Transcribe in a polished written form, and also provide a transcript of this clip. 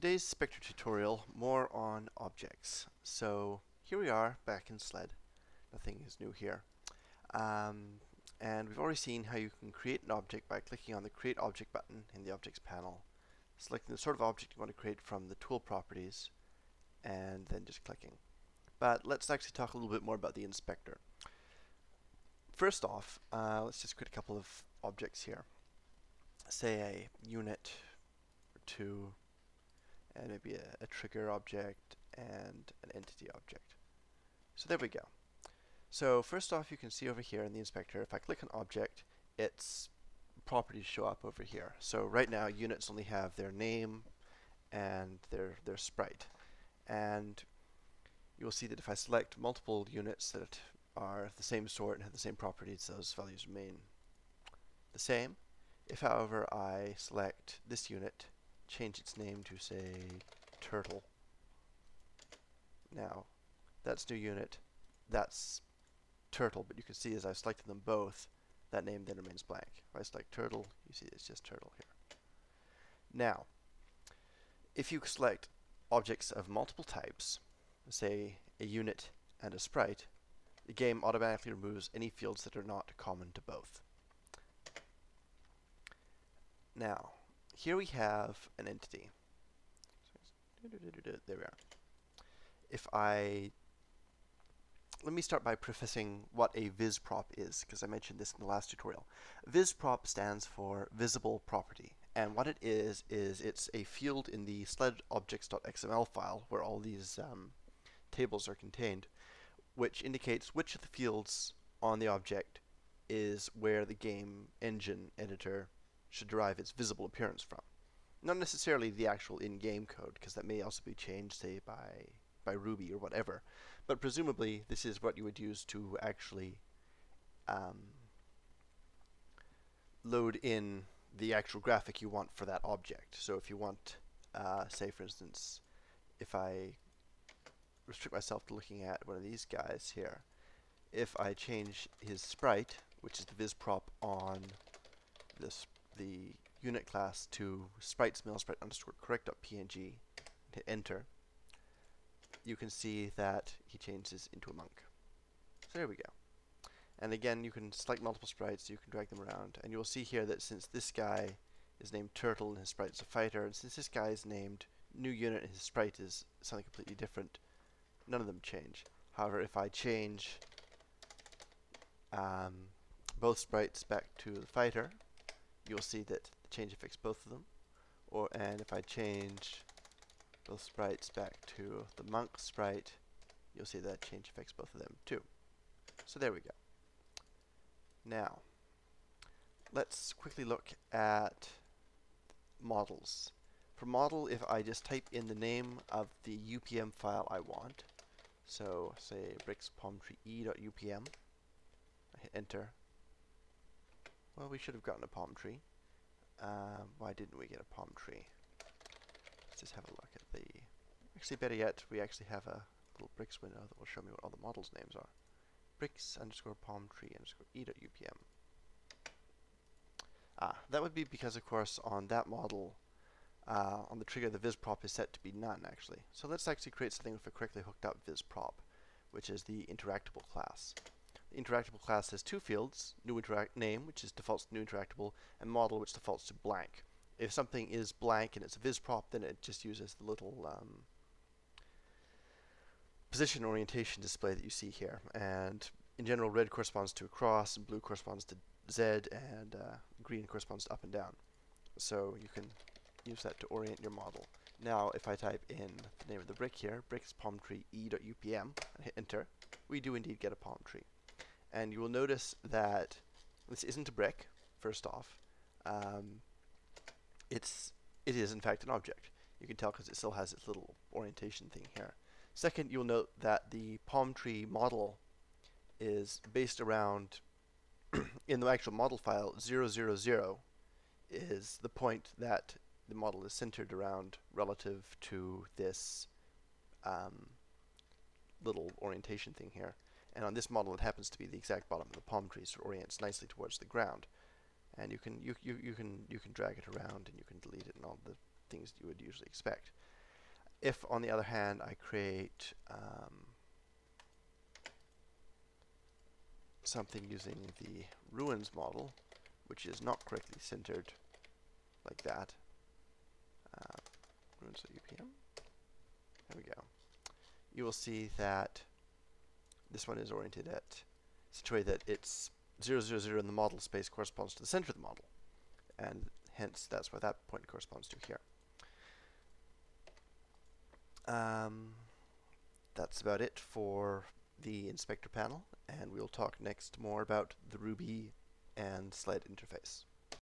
Today's Spectre tutorial, more on objects. So here we are back in SLED. Nothing is new here. And we've already seen how you can create an object by clicking on the Create Object button in the Objects panel, selecting the sort of object you want to create from the tool properties, and then just clicking. But let's actually talk a little bit more about the inspector. First off, let's just create a couple of objects here. Say a unit or two, and maybe a trigger object and an entity object. So there we go. So first off, you can see over here in the inspector, if I click on object, its properties show up over here. So right now units only have their name and their sprite. And you'll see that if I select multiple units that are the same sort and have the same properties, those values remain the same. If, however, I select this unit, change its name to, say, turtle. Now, that's new unit, that's turtle, but you can see as I've selected them both, that name then remains blank. If I select turtle, you see it's just turtle here. Now, if you select objects of multiple types, say a unit and a sprite, the game automatically removes any fields that are not common to both. Now, here we have an entity. There we are. Let me start by prefacing what a visprop is, because I mentioned this in the last tutorial. Visprop stands for visible property, and what it is it's a field in the sledobjects.xml file where all these tables are contained, which indicates which of the fields on the object is where the game engine editor should derive its visible appearance from. Not necessarily the actual in-game code, because that may also be changed, say, by Ruby or whatever, but presumably this is what you would use to actually load in the actual graphic you want for that object. So if you want, say for instance, if I restrict myself to looking at one of these guys here, if I change his sprite, which is the visprop on the unit class, to sprite_correct.png, hit enter, you can see that he changes into a monk. So there we go. And again, you can select multiple sprites, you can drag them around, and you'll see here that since this guy is named turtle and his sprite is a fighter, and since this guy is named new unit and his sprite is something completely different, none of them change. However, if I change both sprites back to the fighter, you'll see that the change affects both of them. And if I change both sprites back to the monk sprite, you'll see that change affects both of them too. So there we go. Now, let's quickly look at models. For model, if I just type in the name of the UPM file I want, so say bricks.palmtree.e.upm, I hit enter. Well, we should have gotten a palm tree. Why didn't we get a palm tree? Let's just have a look at the... Actually, better yet, we actually have a little bricks window that will show me what all the models' names are. bricks_palmtree_e.upm. That would be because, of course, on that model, on the trigger, the visprop is set to be none, actually. So let's actually create something with a correctly hooked up visprop, which is the interactable class. The interactable class has two fields, new name, which is defaults to new interactable, and model, which defaults to blank. If something is blank and it's a visprop, then it just uses the little position orientation display that you see here. And in general, red corresponds to a cross, and blue corresponds to Z, and green corresponds to up and down. So you can use that to orient your model. Now, if I type in the name of the brick here, bricks.palmtree.e.upm, and hit enter, we do indeed get a palm tree. And you will notice that this isn't a brick, first off. It is in fact an object. You can tell because it still has its little orientation thing here. Second, you'll note that the palm tree model is based around, in the actual model file, 000 is the point that the model is centered around relative to this little orientation thing here. And on this model, it happens to be the exact bottom of the palm tree, so it orients nicely towards the ground. And you can drag it around, and you can delete it, and all the things you would usually expect. If, on the other hand, I create something using the ruins model, which is not correctly centered like that, ruins.upm, there we go, you will see that this one is oriented at such a way that it's 0, 0, 0 in the model space corresponds to the center of the model, and hence that's what that point corresponds to here. That's about it for the inspector panel, and we'll talk next more about the Ruby and sled interface.